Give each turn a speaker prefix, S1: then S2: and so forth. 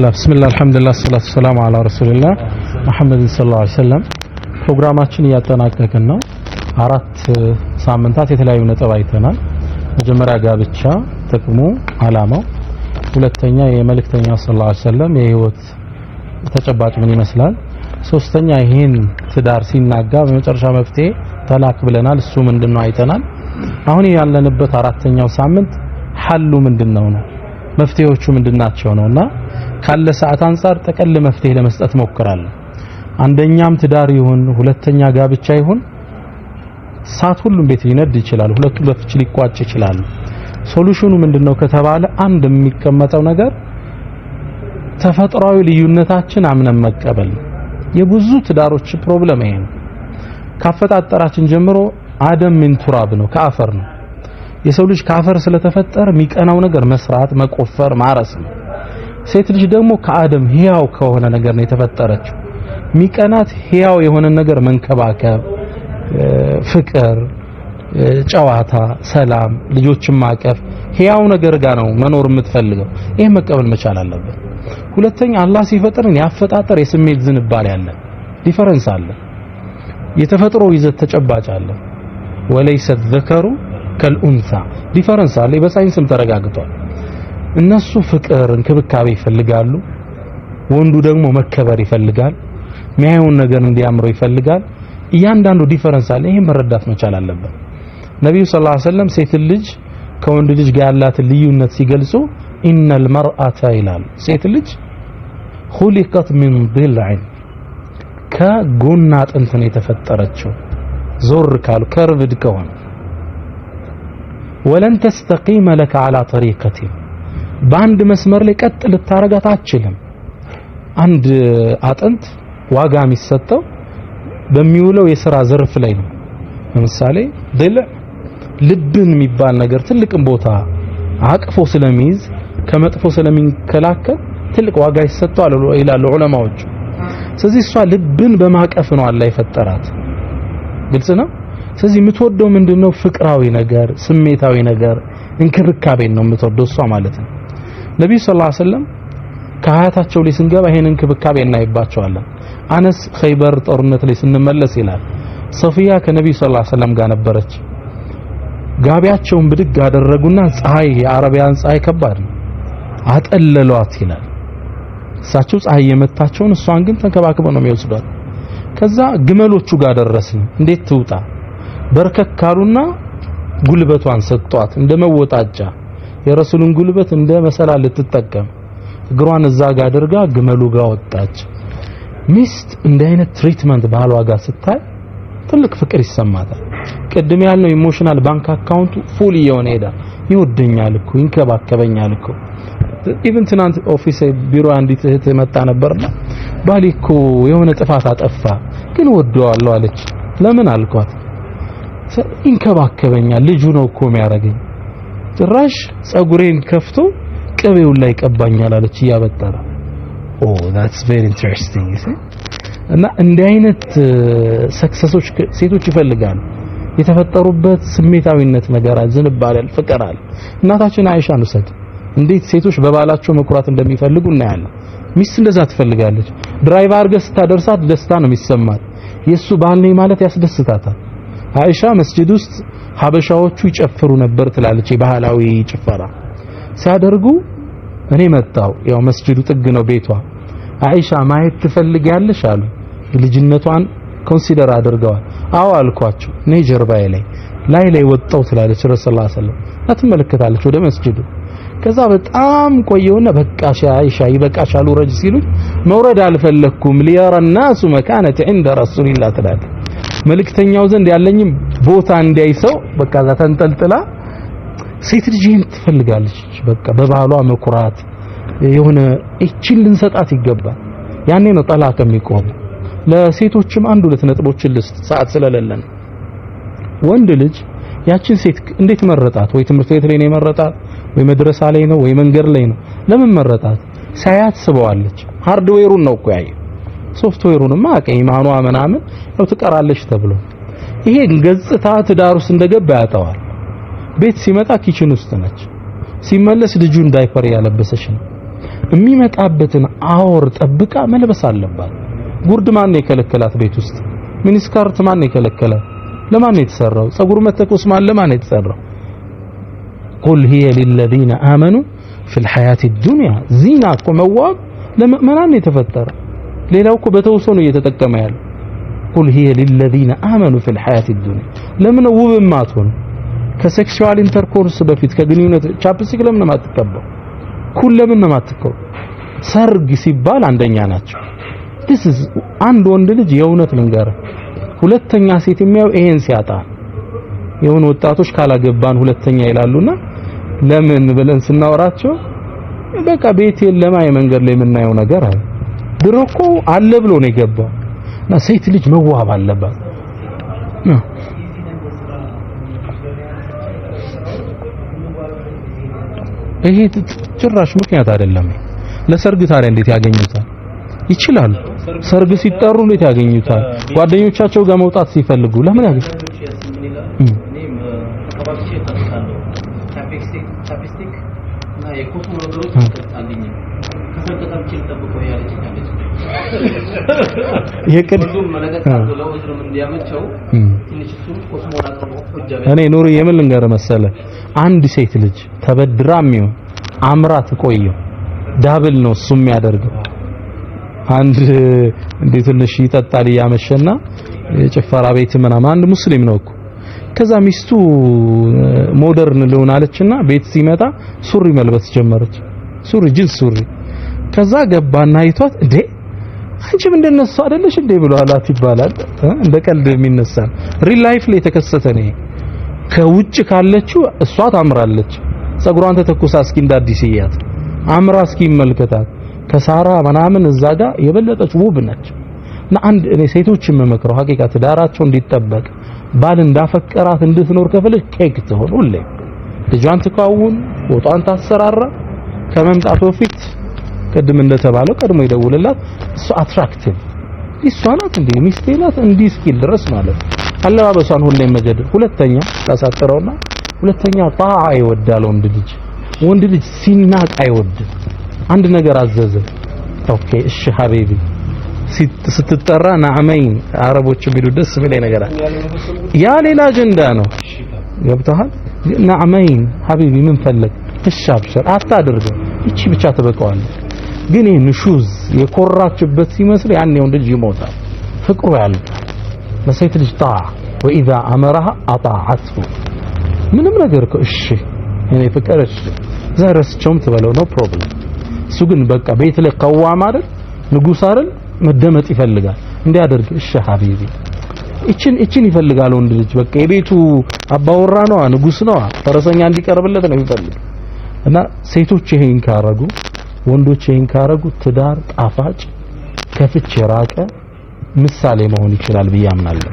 S1: ብስሚላህ አልሐምዱሊላህ ሰላቱ ሰላም ዐላ ረሱሊላህ መሐመድ ሰለላሁ ዐለይሂ ወሰለም። ፕሮግራማችን እያጠናቀቅን ነው። 4 ሳምንታት የተለያዩ ነጥብ አይተናል። መጀመሪያ ጋብቻ ጥቅሙ፣ አላማው፣ ሁለተኛ የመልእክተኛው ሰለላሁ ዐለይሂ ወሰለም የህይወት ተጨባጭ ምን ይመስላል፣ ሶስተኛ ይሄን ትዳር ሲናጋ በመጨረሻ መፍትሄ ተላክ ብለናል። እሱ ምንድነው አይተናል። አሁን ያለንበት 4ኛው ሳምንት ሐሉ ምንድነው ነው መፍትሄዎቹ ምንድናቸው ነውና ካለ ሰዓት አንፃር ጠቅል መፍትሄ ለመስጠት ሞክራለሁ። አንደኛም ትዳር ይሁን ሁለተኛ ጋብቻ ይሁን ሳት ሁሉም ቤት ሊነድ ይችላል፣ ሁለቱም በፍች ሊቋጭ ይችላል። ሶሉሽኑ ምንድነው ከተባለ አንድ የሚቀመጠው ነገር ተፈጥሯዊ ልዩነታችን አምነን መቀበል። የብዙ ትዳሮች ፕሮብሌም ይሄ ነው። ካፈጣጠራችን ጀምሮ አደም ምን ቱራብ ነው፣ ከአፈር ነው። የሰው ልጅ ከአፈር ስለተፈጠረ የሚቀናው ነገር መስራት፣ መቆፈር፣ ማረስ ነው። ሴት ልጅ ደግሞ ከአደም ህያው ከሆነ ነገር ነው የተፈጠረችው። ሚቀናት ህያው የሆነ ነገር መንከባከብ፣ ፍቅር፣ ጨዋታ፣ ሰላም፣ ልጆችን ማቀፍ ህያው ነገር ጋር ነው መኖር የምትፈልገው። ይሄ መቀበል መቻል አለበት። ሁለተኛ አላህ ሲፈጥርን ያፈጣጠር የስሜት ዝንባሌ አለ፣ ዲፈረንስ አለ፣ የተፈጥሮ ይዘት ተጨባጭ አለ። ወለይሰ ዘከሩ ከልኡንሳ ዲፈረንስ አለ፣ በሳይንስም ተረጋግጧል። እነሱ ፍቅር እንክብካቤ ይፈልጋሉ፣ ወንዱ ደግሞ መከበር ይፈልጋል፣ የሚያየውን ነገር እንዲያምረው ይፈልጋል። እያንዳንዱ ዲፈረንስ አለ። ይሄን መረዳት መቻል አለበት። ነብዩ ሰለላሁ ዐለይሂ ወሰለም ሴት ልጅ ከወንድ ልጅ ጋር ያላትን ልዩነት ሲገልጹ ኢነል መርአተ ይላል፣ ሴት ልጅ ኹሊቀት ሚን ዲልዕን ከጎና አጥንት ነው የተፈጠረችው። ዞር ካሉ ከርቭድ ከሆነ ወለን ተስተቂመ ለከ ዐላ ጠሪቀቲ በአንድ መስመር ላይ ቀጥ ልታረጋት አትችልም። አንድ አጥንት ዋጋ የሚሰጠው በሚውለው የሥራ ዘርፍ ላይ ነው። ለምሳሌ ድልዕ ልብን የሚባል ነገር ትልቅም ቦታ አቅፎ ስለሚይዝ ከመጥፎ ስለሚከላከል ትልቅ ዋጋ ይሰጠዋል ይላሉ ዑለማዎች። ስለዚህ እሷ ልብን በማቀፍ ነው አላህ የፈጠራት። ግልጽ ነው። ስለዚህ የምትወደው ምንድነው? ፍቅራዊ ነገር፣ ስሜታዊ ነገር፣ እንክብካቤን ነው የምትወደው እሷ ማለት ነው። ነብዩ ሰለላሁ ዐለይሂ ወሰለም ከሀያታቸው ላይ ስንገባ ይሄን እንክብካቤ እናይባቸዋለን። አነስ ኸይበር ጦርነት ላይ ስንመለስ ይላል ሶፊያ ከነብዩ ሰለላሁ ዐለይሂ ወሰለም ጋር ነበረች። ጋቢያቸውን ብድግ አደረጉና ፀሐይ፣ የአረቢያን ፀሐይ ከባድ ነው፣ አጠለሏት ይላል። እሳቸው ፀሐይ የመታቸውን እሷን ግን ተንከባክበው ነው የሚወስዷት። ከዛ ግመሎቹ ጋር ደረስን። እንዴት ትውጣ በርከካሉና ጉልበቷን ሰጧት እንደመወጣጫ። የረሱልን ጉልበት እንደ መሰላል ልትጠቀም እግሯን እዛ ጋር አድርጋ ግመሉ ጋር ወጣች። ሚስት እንደ አይነት ትሪትመንት ባሏ ጋር ስታይ ትልቅ ፍቅር ይሰማታል። ቅድም ያልነው ኢሞሽናል ባንክ አካውንቱ ፉል እየሆነ ሄዳ ይወደኛል እኮ ይንከባከበኛል እኮ። ኢቭን ትናንት ኦፊስ ቢሮ አንዲት እህት መጣ ነበርና ባሌ እኮ የሆነ ጥፋት አጠፋ ግን ወደዋለሁ አለች። ለምን አልኳት፣ ይንከባከበኛል ልጁ ነው እኮ የሚያረገኝ፣ ጭራሽ ጸጉሬን ከፍቶ ቅቤው ላይ ቀባኛል አለች እያበጠረ። ኦ that's very interesting እና እንዲህ አይነት ሰክሰሶች ሴቶች ይፈልጋሉ። የተፈጠሩበት ስሜታዊነት ነገር ዝንባሌ ፍቅር አለ። እናታችን አይሻን ውሰድ፣ እንዴት ሴቶች በባላቸው መኩራት እንደሚፈልጉ እናያለን። ሚስት እንደዛ ትፈልጋለች። ድራይቭ አድርገህ ስታደርሳት ደስታ ነው የሚሰማት። የሱ ባል ነኝ ማለት ያስደስታታል። አይሻ መስጂድ ውስጥ ሀበሻዎቹ ይጨፍሩ ነበር ትላለች። የባህላዊ ጭፈራ ሲያደርጉ እኔ መጣው፣ ያው መስጂዱ ጥግ ነው ቤቷ። አይሻ ማየት ትፈልጊያለሽ አሉ። ልጅነቷን ኮንሲደር አድርገዋል። አዎ አልኳቸው። እኔ ጀርባዬ ላይ ወጣው ትላለች ረሱላህ ሰለላሁ ዐለይሂ ወሰለም። ትመለከታለች ወደ መስጂዱ። ከዛ በጣም ቆየውና በቃሽ አይሻ ይበቃሻል ውረጅ ሲሉኝ መውረድ አልፈለኩም። ሊያራ الناس مكانة عند رسول الله ተላለ መልእክተኛው ዘንድ ያለኝም ቦታ እንዲያይ ሰው በቃ ዛ ተንጠልጥላ ሴት ልጅን ትፈልጋለች። በቃ በባሏ መኩራት የሆነ እቺን ልንሰጣት ይገባል። ያኔ ነው ጠላቅ የሚቆም። ለሴቶችም አንድ ሁለት ነጥቦችን ልስጥ ሰዓት ስለሌለን። ወንድ ልጅ ያችን ሴት እንዴት መረጣት? ወይ ትምህርት ቤት ላይ ነው የመረጣት፣ ወይ መድረሳ ላይ ነው፣ ወይ መንገድ ላይ ነው። ለምን መረጣት? ሳያት ስበዋለች። ሃርድዌሩን ነው እኮ ያየ፣ ሶፍትዌሩንማ ኢማኗ ምናምን ነው ትቀራለች ተብሎ ይሄ ገጽታ ትዳር ውስጥ እንደገባ ያጣዋል። ቤት ሲመጣ ኪችን ውስጥ ነች፣ ሲመለስ ልጁን ዳይፐር ያለበሰች ነው። የሚመጣበትን አወር ጠብቃ መልበስ አለባት ጉርድ ማን የከለከላት ቤት ውስጥ ሚኒስካርት ማን የከለከላት ለማን የተሰራው ጸጉር መተኮስ ማን ለማን የተሰራው قل هي للذين آمنوا في الحياة الدنيا زينة ومواب ለምእመናን የተፈጠረ ሌላው እኮ በተወሰኑ እየተጠቀመ ያለ قل هي للذين آمنوا في الحياة الدنيا ለምን ውብማት ሆነ ከሴክሹዋል ኢንተርኮርስ በፊት ከግንኙነት ቻፕስቲክ ለምን ማትቀባው ኩል ለምን ማትቀባው ሰርግ ሲባል አንደኛ ናቸው this is አንድ ወንድ ልጅ የእውነት ልንገር ሁለተኛ ሴት የሚያው ይሄን ሲያጣ የሆነ ወጣቶች ካላገባን ሁለተኛ ይላሉና ለምን ብለን ስናወራቸው በቃ ቤት የለማ የመንገድ ላይ የምናየው ነገር አለ ድሮኮ አለ ብሎ ነው የገባው እና ሴት ልጅ መዋብ አለባት ይሄ ጭራሽ ምክንያት አይደለም ለሰርግ ታዲያ እንዴት ያገኙታል ይችላል ሰርግ ሲጠሩ እንዴት ያገኙታል ጓደኞቻቸው ጋር መውጣት ሲፈልጉ ለምን ያገኙ ቻፕስቲክ እና የኮስሞ ነገሮች ተጣጣልኝ ከሰርተታችን ተጠብቀው ያለች የቅድም መለከት አለው እዝሩም እንዲያመቸው ትንሽ እሱ ኮስሞ አጥሮ ወጃበ እኔ ኑር የምን ልንገር መሰለ አንድ ሴት ልጅ ተበድራሚው አምራት ቆየው ዳብል ነው እሱ የሚያደርገው አንድ እንዴት ትንሽ ይጠጣል ያመሸና የጭፈራ ቤት ምናምን አንድ ሙስሊም ነው እኮ ከዛ ሚስቱ ሞደርን ልሆናለችና ቤት ሲመጣ ሱሪ መልበስ ጀመረች ሱሪ ጂንስ ሱሪ ከዛ ገባና አይቷት እንዴ አንቺም እንደነሱ አይደለሽ እንዴ ብሎ አላት ይባላል እንደ ቀልድ የሚነሳ ሪል ላይፍ ላይ ተከሰተ ነው ከውጭ ካለችው እሷ ታምራለች ጸጉሯን ተተኩሳ እስኪ እንዳዲስ ይያት አምራ እስኪ መልከታት ከሳራ ምናምን እዛ ጋር የበለጠች ውብ ነች እና አንድ እኔ ሴቶችን መመክረው ሀቂቃ ትዳራቸው እንዲጠበቅ ባል እንዳፈቀራት እንድትኖር ከፈለች ኬክ ትሆን ሁሌ ልጇን ትካውን ወጣን ታሰራራ ከመምጣቱ በፊት ቀድም እንደተባለው ቀድሞ ይደውልላት እሱ አትራክቲቭ እሷ ናት እንዴ ሚስቴ ናት እንዲህ እስኪል ድረስ ማለት አለባበሷን ሁሌ መገድ ሁለተኛ ታሳጥረውና ሁለተኛ ጣዓ ይወዳል ወንድ ልጅ ሲናቅ አይወድም አንድ ነገር አዘዘ ኦኬ እሺ ሐቢቢ ስትጠራ ናዕመይን አረቦች ቢሉ ደስ የሚለኝ ነገር አለ ያ ሌላ አጀንዳ ነው ገብተሃል ናዕመይን ሐቢቢ ምን ፈለግ እሺ አብሽር አታድርገው እቺ ብቻ ተበቀዋለች ግን ይሄ ንሹዝ የኮራችበት ሲመስል ያን ወንድ ልጅ ይሞታል ፍቅሩ ያልቃል ለሴት ልጅ ጣዓ ወኢዛ አመረሃ አጣዓቱ ምንም ነገር እሺ እኔ ፍቅር እሺ ዘረስቸውም ትበለው ነው ፕሮብሌም እሱ ግን በቃ ቤት ላይ ቀዋም አይደል ንጉስ አይደል መደመጥ ይፈልጋል እንዲያደርግ እሺ ሐቢቢ እቺን ይፈልጋል ወንድ ልጅ በቃ የቤቱ አባወራ ነው ንጉስ ነው ፈረሰኛ እንዲቀርብለት ነው ይፈልግ እና ሴቶች ይሄን ካረጉ ወንዶች ይሄን ካረጉ ትዳር ጣፋጭ ከፍች የራቀ ምሳሌ መሆን ይችላል ብዬ አምናለሁ